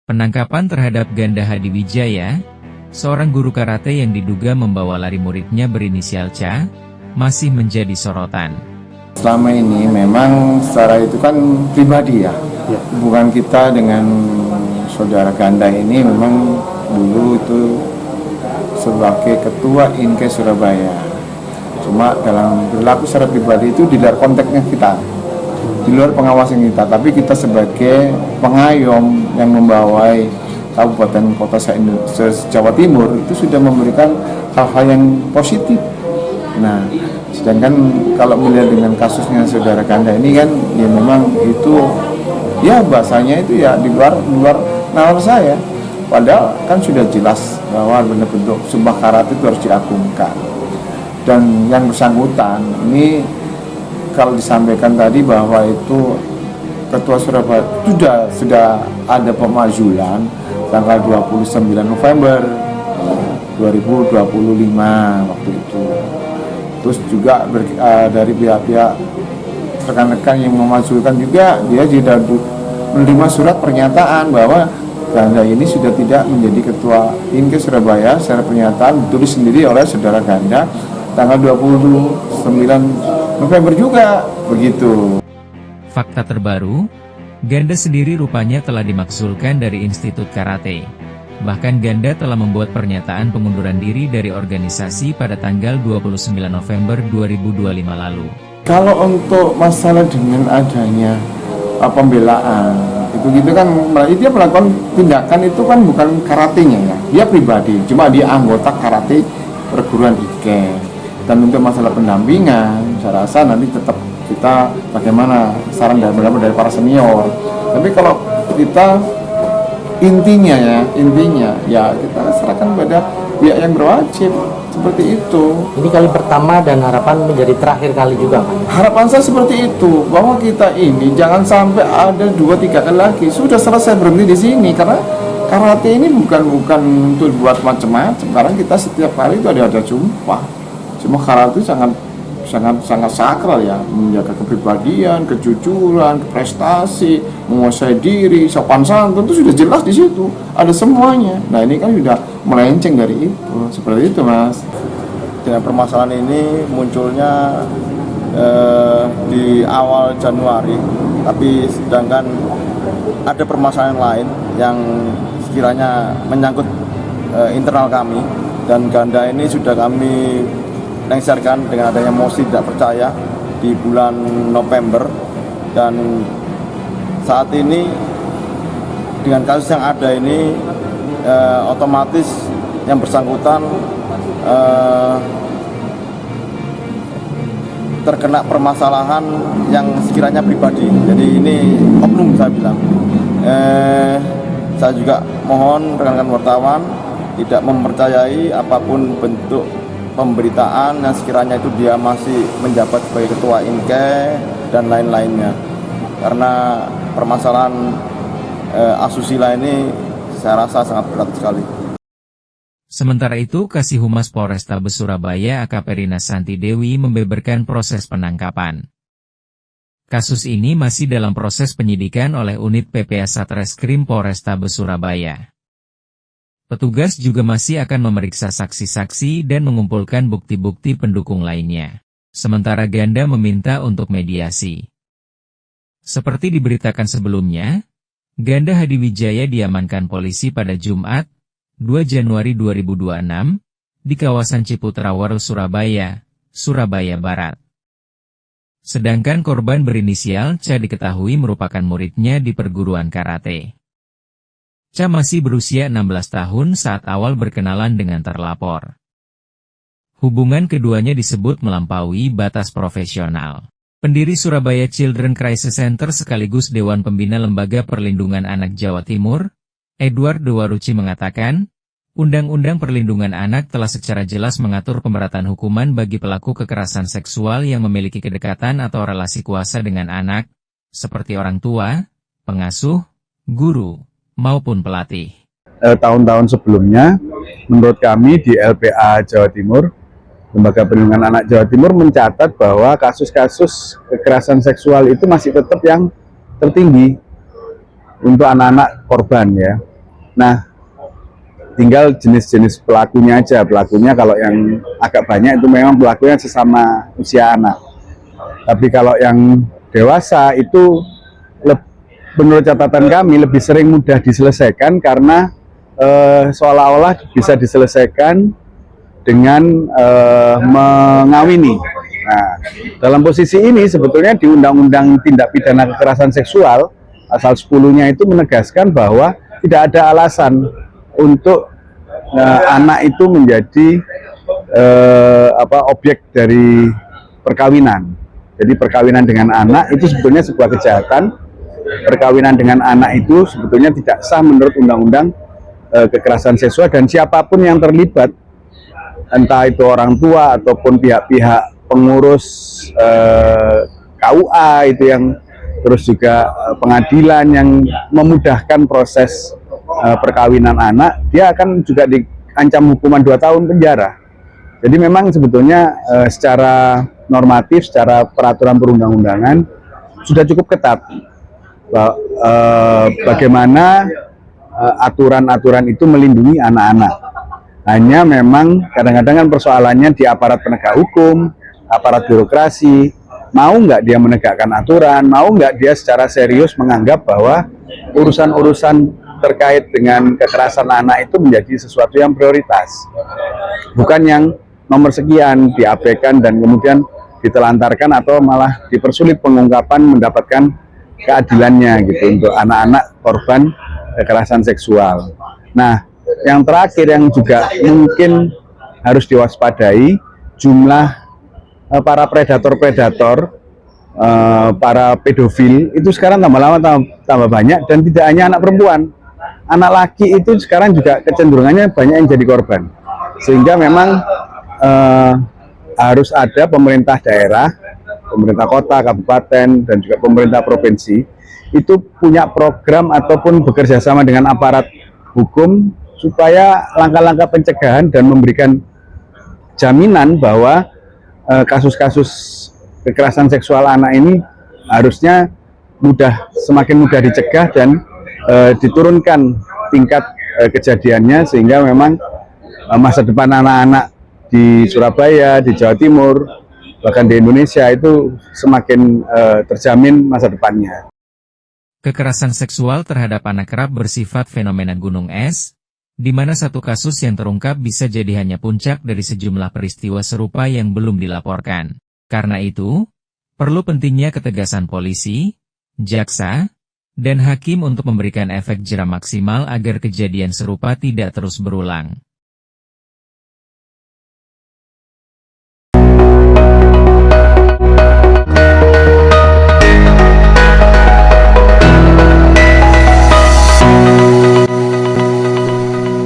Penangkapan terhadap Ganda Hadiwijaya, seorang guru karate yang diduga membawa lari muridnya berinisial C, masih menjadi sorotan. Selama ini memang secara itu kan pribadi ya. Bukan kita dengan saudara Ganda ini memang dulu itu sebagai ketua INKE Surabaya. Cuma dalam berlaku secara pribadi itu di luar konteksnya kita, di luar pengawasan kita, tapi kita sebagai pengayom yang membawai kabupaten kota se-Jawa Timur itu sudah memberikan hal-hal yang positif. Nah, sedangkan kalau melihat dengan kasusnya saudara Ganda ini kan ya memang itu ya bahasanya itu ya di luar nalar saya. Padahal kan sudah jelas bahwa bentuk sumpah karate itu harus diagungkan. Dan yang bersangkutan ini kalau disampaikan tadi bahwa itu Ketua Surabaya sudah ada pemazulan tanggal 29 November 2025 waktu itu. Terus juga dari pihak-pihak rekan-rekan yang memazulkan juga dia sudah menerima surat pernyataan bahwa Ganda ini sudah tidak menjadi Ketua INKE Surabaya secara pernyataan ditulis sendiri oleh saudara Ganda tanggal 29 November juga, begitu. Fakta terbaru, Ganda sendiri rupanya telah dimaksulkan dari Institut Karate. Bahkan Ganda telah membuat pernyataan pengunduran diri dari organisasi pada tanggal 29 November 2025 lalu. Kalau untuk masalah dengan adanya pembelaan, itu kan dia melakukan tindakan itu kan bukan karatenya ya, dia pribadi, cuma dia anggota karate perguruan INKE. Dan untuk masalah pendampingan, saya rasa nanti tetap kita bagaimana saran dari para senior. Tapi kalau kita intinya ya kita serahkan pada pihak yang berwajib seperti itu. Ini kali pertama dan harapan menjadi terakhir kali juga, Pak. Harapan saya seperti itu, bahwa kita ini jangan sampai ada 2-3 kali lagi. Sudah selesai berhenti di sini karena karate ini bukan untuk buat macam-macam. Sekarang kita setiap hari itu ada jumpa. Cuma karate itu sangat sakral ya, menjaga kepribadian, kejujuran, prestasi, menguasai diri, sopan santun itu sudah jelas di situ, ada semuanya. Nah ini kan sudah melenceng dari itu, seperti itu Mas. Dengan permasalahan ini munculnya di awal Januari, tapi sedangkan ada permasalahan lain yang sekiranya menyangkut internal kami, dan Ganda ini sudah kami lengserkan dengan adanya mosi tidak percaya di bulan November. Dan saat ini dengan kasus yang ada ini otomatis yang bersangkutan terkena permasalahan yang sekiranya pribadi. Jadi ini oknum, saya bilang. Saya juga mohon rekan-rekan wartawan tidak mempercayai apapun bentuk pemberitaan yang sekiranya itu dia masih menjabat sebagai ketua INKE dan lain-lainnya, karena permasalahan asusila ini saya rasa sangat berat sekali. Sementara itu, Kasih Humas Polrestabes Surabaya AKP Rina Santi Dewi membeberkan proses penangkapan. Kasus ini masih dalam proses penyidikan oleh unit PPA Satreskrim Polrestabes Surabaya. Petugas juga masih akan memeriksa saksi-saksi dan mengumpulkan bukti-bukti pendukung lainnya. Sementara Ganda meminta untuk mediasi. Seperti diberitakan sebelumnya, Ganda Hadiwijaya diamankan polisi pada Jumat, 2 Januari 2026, di kawasan Ciputra Waru, Surabaya, Surabaya Barat. Sedangkan korban berinisial C diketahui merupakan muridnya di perguruan karate. C masih berusia 16 tahun saat awal berkenalan dengan terlapor. Hubungan keduanya disebut melampaui batas profesional. Pendiri Surabaya Children Crisis Center sekaligus Dewan Pembina Lembaga Perlindungan Anak Jawa Timur, Edward Dewaruci mengatakan, Undang-Undang Perlindungan Anak telah secara jelas mengatur pemberatan hukuman bagi pelaku kekerasan seksual yang memiliki kedekatan atau relasi kuasa dengan anak, seperti orang tua, pengasuh, guru, maupun pelatih. Tahun-tahun sebelumnya, menurut kami di LPA Jawa Timur, Lembaga Perlindungan Anak Jawa Timur mencatat bahwa kasus-kasus kekerasan seksual itu masih tetap yang tertinggi untuk anak-anak korban ya. Nah, tinggal jenis-jenis pelakunya aja. Pelakunya kalau yang agak banyak itu memang pelakunya sesama usia anak. Tapi kalau yang dewasa itu menurut catatan kami lebih sering mudah diselesaikan karena seolah-olah bisa diselesaikan dengan mengawini. Nah, dalam posisi ini sebetulnya di Undang-Undang Tindak Pidana Kekerasan Seksual pasal 10-nya itu menegaskan bahwa tidak ada alasan untuk anak itu menjadi objek dari perkawinan. Jadi perkawinan dengan anak itu sebetulnya sebuah kejahatan. Perkawinan dengan anak itu sebetulnya tidak sah menurut Undang-Undang Kekerasan Seksual, dan siapapun yang terlibat, entah itu orang tua ataupun pihak-pihak pengurus KUA itu yang terus juga pengadilan yang memudahkan proses perkawinan anak, dia akan juga diancam hukuman 2 tahun penjara. Jadi memang sebetulnya secara normatif, secara peraturan perundang-undangan sudah cukup ketat bagaimana aturan-aturan itu melindungi anak-anak. Hanya memang kadang-kadang kan persoalannya di aparat penegak hukum, aparat birokrasi, mau nggak dia menegakkan aturan, mau nggak dia secara serius menganggap bahwa urusan-urusan terkait dengan kekerasan anak itu menjadi sesuatu yang prioritas, bukan yang nomor sekian diabaikan dan kemudian ditelantarkan atau malah dipersulit pengungkapan mendapatkan keadilannya gitu untuk anak-anak korban kekerasan seksual. Nah, yang terakhir yang juga mungkin harus diwaspadai, jumlah para predator-predator, para pedofil itu sekarang tambah lama tambah banyak, dan tidak hanya anak perempuan, anak laki itu sekarang juga kecenderungannya banyak yang jadi korban. Sehingga memang harus ada pemerintah daerah, pemerintah kota, kabupaten, dan juga pemerintah provinsi itu punya program ataupun bekerja sama dengan aparat hukum supaya langkah-langkah pencegahan dan memberikan jaminan bahwa kasus-kasus kekerasan seksual anak ini harusnya semakin mudah dicegah dan diturunkan tingkat kejadiannya, sehingga memang masa depan anak-anak di Surabaya, di Jawa Timur, bahkan di Indonesia itu semakin terjamin masa depannya. Kekerasan seksual terhadap anak kerap bersifat fenomena gunung es, di mana satu kasus yang terungkap bisa jadi hanya puncak dari sejumlah peristiwa serupa yang belum dilaporkan. Karena itu, perlu pentingnya ketegasan polisi, jaksa, dan hakim untuk memberikan efek jera maksimal agar kejadian serupa tidak terus berulang.